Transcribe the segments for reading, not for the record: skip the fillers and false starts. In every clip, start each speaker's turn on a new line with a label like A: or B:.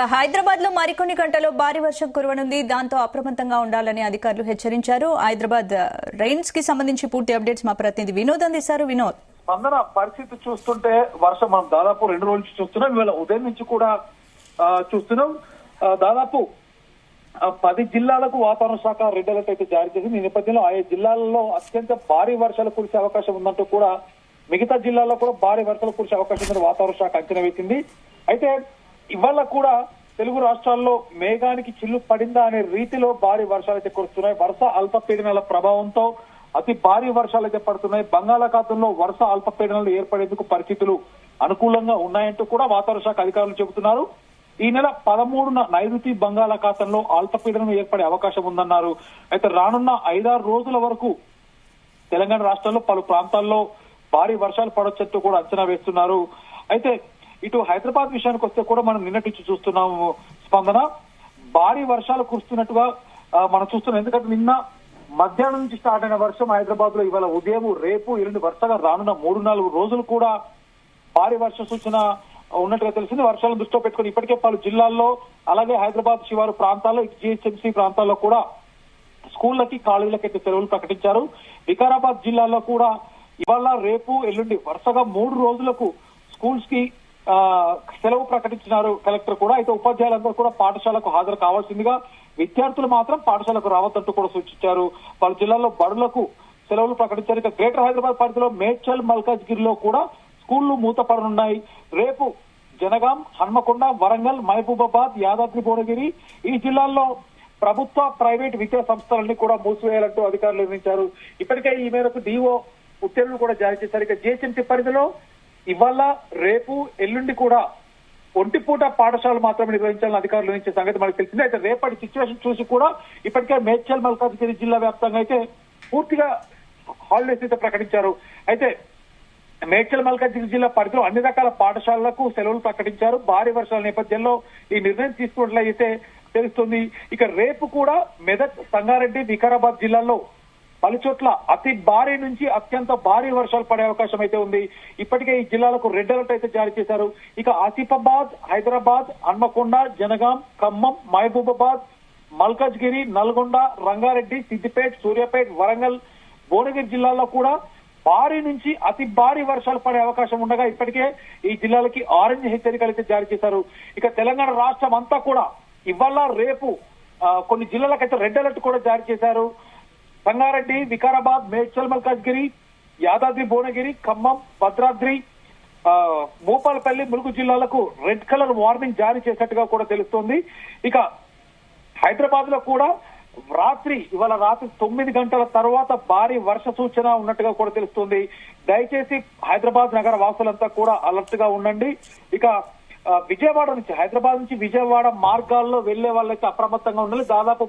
A: హైదరాబాద్ లో మరికొన్ని గంటల్లో భారీ వర్షం కురవనుంది. దాంతో అప్రమత్తంగా ఉండాలని అధికారులు హెచ్చరించారు. హైదరాబాద్ రైన్స్ కి సంబంధించి పూర్తి అప్డేట్స్ మా ప్రతినిధి వినోద్ అందిస్తారు. వినోద్,
B: స్పందన పరిస్థితి చూస్తుంటే వర్షం మనం దాదాపు 2 రోజుల నుంచి చూస్తున్నాం. ఇవాళ ఉదయం నుంచి కూడా చూస్తున్నాం. దాదాపు 10 జిల్లాలకు వాతావరణ శాఖ రెడ్ అలర్ట్ అయితే జారీ చేసింది. ఈ నేపథ్యంలో ఆయా జిల్లాల్లో అత్యంత భారీ వర్షాలు కురిసే అవకాశం ఉందంటూ కూడా మిగతా జిల్లాల్లో కూడా భారీ వర్షాలు కురిసే అవకాశం ఉందని వాతావరణ శాఖ అంచనా వేసింది. అయితే ఇవాళ కూడా తెలుగు రాష్ట్రాల్లో మేఘానికి చిల్లు పడిందా అనే రీతిలో భారీ వర్షాలు అయితే కురుస్తున్నాయి. వరుస అల్పపీడనాల ప్రభావంతో అతి భారీ వర్షాలు అయితే పడుతున్నాయి. బంగాళాఖాతంలో వరుస అల్పపీడనాలు ఏర్పడేందుకు పరిస్థితులు అనుకూలంగా ఉన్నాయంటూ కూడా వాతావరణ శాఖ అధికారులు చెబుతున్నారు. ఈ నెల 13న నైరుతి బంగాళాఖాతంలో అల్పపీడనం ఏర్పడే అవకాశం ఉందన్నారు. అయితే రానున్న 5-6 రోజుల వరకు తెలంగాణ రాష్ట్రంలో పలు ప్రాంతాల్లో భారీ వర్షాలు పడొచ్చంటూ కూడా అంచనా వేస్తున్నారు. అయితే ఇటు హైదరాబాద్ విషయానికి వస్తే కూడా మనం నిన్నటి నుంచి చూస్తున్నాము. స్పందన భారీ వర్షాలు కురుస్తున్నట్టుగా మనం చూస్తున్నాం. ఎందుకంటే నిన్న మధ్యాహ్నం నుంచి స్టార్ట్ అయిన వర్షం హైదరాబాద్ లో ఇవాళ ఉదయం, రేపు, ఎల్లుండి వరుసగా రానున్న 3-4 రోజులు కూడా భారీ వర్ష సూచన ఉన్నట్టుగా తెలిసింది. వర్షాలను దృష్టిలో పెట్టుకుని ఇప్పటికే పలు జిల్లాల్లో, అలాగే హైదరాబాద్ శివారు ప్రాంతాల్లో, జిహెచ్ఎంసీ ప్రాంతాల్లో కూడా స్కూళ్లకి, కాలేజీలకి అయితే సెలవులు ప్రకటించారు. వికారాబాద్ జిల్లాలో కూడా ఇవాళ, రేపు, ఎల్లుండి వరుసగా 3 రోజులకు స్కూల్స్ కి సెలవు ప్రకటించినారు కలెక్టర్ కూడా. అయితే ఉపాధ్యాయులందరూ కూడా పాఠశాలకు హాజరు కావాల్సిందిగా, విద్యార్థులు మాత్రం పాఠశాలకు రావద్దంటూ కూడా సూచించారు. పలు జిల్లాల్లో బడులకు సెలవులు ప్రకటించారు. ఇక గ్రేటర్ హైదరాబాద్ పరిధిలో మేడ్చల్, మల్కాజ్గిరిలో కూడా స్కూళ్లు మూతపడనున్నాయి. రేపు జనగాం, హన్మకొండ, వరంగల్, మహబూబాబాద్, యాదాద్రి భువనగిరి ఈ జిల్లాల్లో ప్రభుత్వ, ప్రైవేట్ విద్యా సంస్థలన్నీ కూడా మూసివేయాలంటూ అధికారులు నిర్ణయించారు. ఇప్పటికే ఈ మేరకు డిఓ ఉత్తర్వులు కూడా జారీ చేశారు. ఇక జిహెచ్ఎంసీ పరిధిలో ఇవాళ, రేపు, ఎల్లుండి కూడా ఒంటిపూట పాఠశాలలు మాత్రమే నిర్వహించాలని అధికారులు నిర్ణయించే సంగతి మనకు తెలిసింది. అయితే రేపటి సిచ్యువేషన్ చూసి కూడా ఇప్పటికే మేడ్చల్, మల్కాజ్గిరి జిల్లా వ్యాప్తంగా అయితే పూర్తిగా హాలిడేస్ అయితే ప్రకటించారు. అయితే మేడ్చల్, మల్కాజ్గిరి జిల్లా పరిధిలో అన్ని రకాల పాఠశాలలకు సెలవులు ప్రకటించారు. భారీ వర్షాల నేపథ్యంలో ఈ నిర్ణయం తీసుకున్నట్లయితే తెలుస్తుంది. ఇక రేపు కూడా మెదక్, సంగారెడ్డి, వికారాబాద్ జిల్లాల్లో పలుచోట్ల అతి భారీ నుంచి అత్యంత భారీ వర్షాలు పడే అవకాశం అయితే ఉంది. ఇప్పటికే ఈ జిల్లాలకు రెడ్ అలర్ట్ అయితే జారీ చేశారు. ఇక ఆసిఫాబాద్, హైదరాబాద్, హన్మకొండ, జనగాం, ఖమ్మం, మహబూబాబాద్, మల్కాజ్గిరి, నల్గొండ, రంగారెడ్డి, సిద్దిపేట, సూర్యాపేట, వరంగల్, భువనగిరి జిల్లాల్లో కూడా భారీ నుంచి అతి భారీ వర్షాలు పడే అవకాశం ఉండగా ఇప్పటికే ఈ జిల్లాలకి ఆరెంజ్ హెచ్చరికలు అయితే జారీ చేశారు. ఇక తెలంగాణ రాష్ట్రం అంతా కూడా ఇవాళ, రేపు కొన్ని జిల్లాలకైతే రెడ్ అలర్ట్ కూడా జారీ చేశారు. సంగారెడ్డి, వికారాబాద్, మేడ్చల్, మల్కాజ్గిరి, యాదాద్రి భువనగిరి, ఖమ్మం, భద్రాద్రి, భూపాలపల్లి, ములుగు జిల్లాలకు రెడ్ కలర్ వార్నింగ్ జారీ చేసినట్టుగా కూడా తెలుస్తోంది. ఇక హైదరాబాద్ లో కూడా ఇవాళ రాత్రి 9 గంటల తర్వాత భారీ వర్ష సూచన ఉన్నట్టుగా కూడా తెలుస్తుంది. దయచేసి హైదరాబాద్ నగర వాసులంతా కూడా అలర్ట్ గా ఉండండి. ఇక విజయవాడ నుంచి, హైదరాబాద్ నుంచి విజయవాడ మార్గాల్లో వెళ్లే వాళ్ళైతే అప్రమత్తంగా ఉండాలి. దాదాపు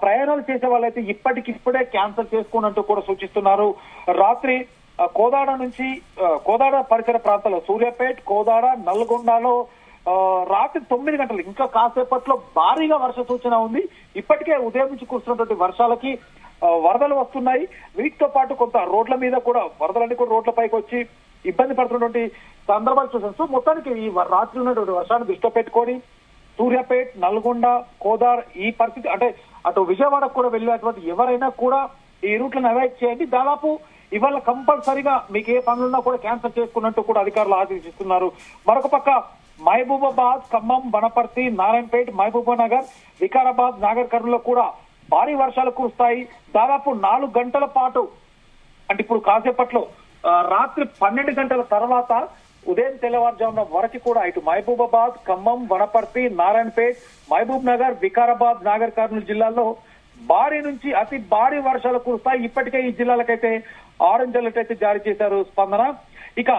B: ప్రయాణాలు చేసే వాళ్ళైతే ఇప్పటికిప్పుడే క్యాన్సిల్ చేసుకోనంటూ కూడా సూచిస్తున్నారు. రాత్రి కోదాడ నుంచి, కోదాడ పరిసర ప్రాంతాల్లో, సూర్యాపేట, కోదాడ, నల్గొండలో రాత్రి 9 గంటలు ఇంకా కాసేపట్లో భారీగా వర్ష సూచన ఉంది. ఇప్పటికే ఉదయం నుంచి కురుస్తున్నటువంటి వర్షాలకి వరదలు వస్తున్నాయి. వీటితో పాటు కొంత రోడ్ల మీద కూడా వరదలన్నీ కూడా రోడ్లపైకి వచ్చి ఇబ్బంది పడుతున్నటువంటి సందర్భాలు చూసాం. సో మొత్తానికి ఈ రాత్రి ఉన్నటువంటి వర్షాన్ని దృష్టిలో పెట్టుకొని సూర్యాపేట, నల్గొండ, కోదాడ ఈ పరిస్థితి, అంటే అటు విజయవాడకు కూడా వెళ్ళేటువంటి ఎవరైనా కూడా ఈ రూట్లను అవాయిడ్ చేయండి. దాదాపు ఇవాళ కంపల్సరీగా మీకు ఏ పనులున్నా కూడా క్యాన్సిల్ చేసుకున్నట్టు కూడా అధికారులు ఆదేశిస్తున్నారు. మరొక పక్క మహబూబాబాద్, ఖమ్మం, వనపర్తి, నారాయణపేట, మహబూబానగర్, వికారాబాద్, నాగర్ కర్నూలులో కూడా భారీ వర్షాలు కురుస్తాయి. దాదాపు 4 గంటల పాటు, అంటే ఇప్పుడు కాసేపట్లో రాత్రి 12 గంటల తర్వాత ఉదయం తెల్లవారుజామున వరకు కూడా ఇటు మహబూబాబాద్, ఖమ్మం, వనపర్తి, నారాయణపేట్, మహబూబ్ నగర్, వికారాబాద్, నాగర్ కర్నూలు జిల్లాల్లో భారీ నుంచి అతి భారీ వర్షాలు కురుస్తాయి. ఇప్పటికే ఈ జిల్లాలకైతే ఆరెంజ్ అలర్ట్ అయితే జారీ చేశారు. స్పందన ఇక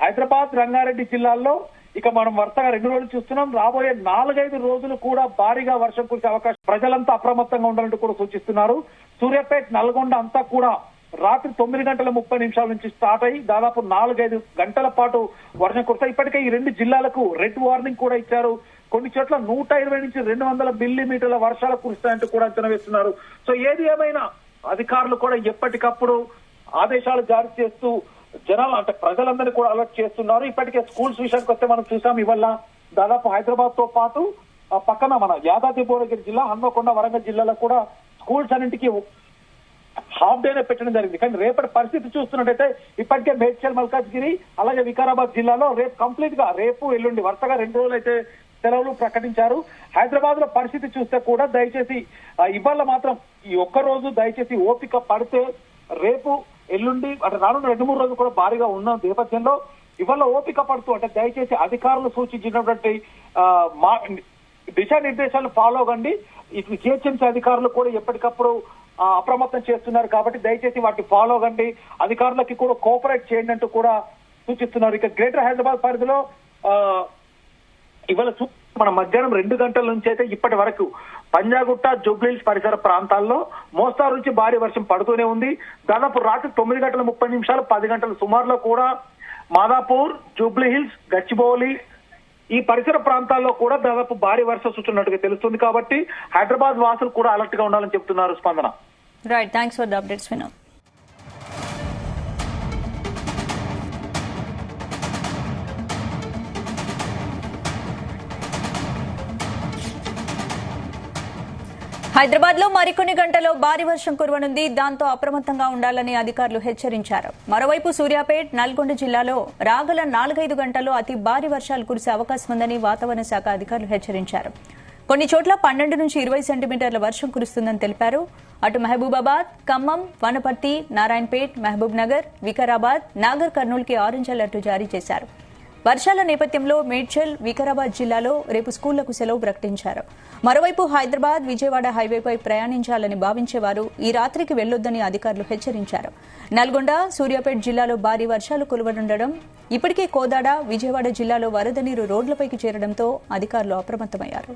B: హైదరాబాద్, రంగారెడ్డి జిల్లాల్లో ఇక మనం వరుసగా 2 రోజులు చూస్తున్నాం. రాబోయే 4-5 రోజులు కూడా భారీగా వర్షం కురిసే అవకాశం, ప్రజలంతా అప్రమత్తంగా ఉండాలంటూ కూడా సూచిస్తున్నారు. సూర్యాపేట, నల్గొండ అంతా కూడా రాత్రి 9:30 నుంచి స్టార్ట్ అయ్యి దాదాపు 4-5 గంటల పాటు వర్షం కురుస్తాయి. ఇప్పటికే ఈ 2 జిల్లాలకు రెడ్ వార్నింగ్ కూడా ఇచ్చారు. కొన్ని చోట్ల 120 నుంచి 200 మిల్లీమీటర్ల వర్షాలు కురుస్తాయంటూ కూడా అంచనా వేస్తున్నారు. సో ఏది ఏమైనా అధికారులు కూడా ఎప్పటికప్పుడు ఆదేశాలు జారీ చేస్తూ జనాలు, అంటే ప్రజలందరినీ కూడా అలర్ట్ చేస్తున్నారు. ఇప్పటికే స్కూల్స్ విషయానికి వస్తే మనం చూసాం, ఇవాళ దాదాపు హైదరాబాద్ తో పాటు పక్కన మన యాదాద్రి భువనగిరి జిల్లా, హన్మకొండ, వరంగల్ జిల్లాలో కూడా స్కూల్స్ అన్నింటికి హాఫ్ డేనే పెట్టడం జరిగింది. కానీ రేపటి పరిస్థితి చూస్తున్నట్టయితే ఇప్పటికే మేడ్చల్, మల్కాజ్గిరి అలాగే వికారాబాద్ జిల్లాలో రేపు కంప్లీట్ గా రేపు ఎల్లుండి వరుసగా 2 రోజులు అయితే సెలవులు ప్రకటించారు. హైదరాబాద్ లో పరిస్థితి చూస్తే కూడా దయచేసి ఇవాళ మాత్రం ఈ ఒక్క రోజు దయచేసి ఓపిక పడితే రేపు ఎల్లుండి అంటే రానున్న 2-3 రోజులు కూడా భారీగా ఉన్న నేపథ్యంలో ఇవాళ ఓపిక పడుతూ అంటే దయచేసి అధికారులు సూచించినటువంటి దిశానిర్దేశాలు ఫాలో అవ్వండి. ఇటు జిహెచ్ఎంసీ అధికారులు కూడా ఎప్పటికప్పుడు అప్రమత్తం చేస్తున్నారు కాబట్టి దయచేసి వాటిని ఫాలో అవ్వండి, అధికారులకి కూడా కోఆపరేట్ చేయండి అంటూ కూడా సూచిస్తున్నారు. ఇక గ్రేటర్ హైదరాబాద్ పరిధిలో ఇవాళ మన మధ్యాహ్నం 2 గంటల నుంచి అయితే ఇప్పటి వరకు పంజాగుట్ట, జూబ్లీహిల్స్ పరిసర ప్రాంతాల్లో మోస్తారు నుంచి భారీ వర్షం పడుతూనే ఉంది. దాదాపు రాత్రి 9:30 10 గంటల సుమారులో కూడా మాదాపూర్, జూబ్లీహిల్స్, గచ్చిబౌలి ఈ పరిసర ప్రాంతాల్లో కూడా దాదాపు భారీ వర్షం సూచనట్టుగా తెలుస్తుంది. కాబట్టి హైదరాబాద్ వాసులు కూడా అలర్ట్ గా ఉండాలని చెప్తున్నారు. స్పందన.
A: Right, thanks for the updates Vinod. Hyderabad లో మరికొన్ని గంటల్లో భారీ వర్షం కురవనుంది. దాంతో అప్రమత్తంగా ఉండాలని అధికారులు హెచ్చరించారు. మరోవైపు సూర్యాపేట్, నల్గొండ జిల్లాలో రాగల 4-5 గంటల్లో అతి భారీ వర్షాలు కురిసే అవకాశం ఉందని వాతావరణ శాఖ అధికారులు హెచ్చరించారు. కొన్ని చోట్ల 12 నుంచి 20 సెంటీమీటర్ల వర్షం కురుస్తుందని తెలిపారు. అటు మహబూబాబాద్, ఖమ్మం, వనపర్తి, నారాయణపేట్, మహబూబ్ నగర్, వికారాబాద్, నాగర్ కర్నూలుకి ఆరెంజ్ అలర్ట్ జారీ చేశారు. వర్షాల నేపథ్యంలో మేడ్చల్, వికారాబాద్ జిల్లాలో రేపు స్కూళ్లకు సెలవు ప్రకటించారు. మరోవైపు హైదరాబాద్, విజయవాడ హైవేపై ప్రయాణించాలని భావించేవారు ఈ రాత్రికి వెళ్లొద్దని అధికారులు హెచ్చరించారు. నల్గొండ, సూర్యాపేట జిల్లాలో భారీ వర్షాలు కురవనుండడం, ఇప్పటికే కోదాడ, విజయవాడ జిల్లాలో వరద నీరు రోడ్లపైకి చేరడంతో అధికారులు అప్రమత్తమయ్యారు.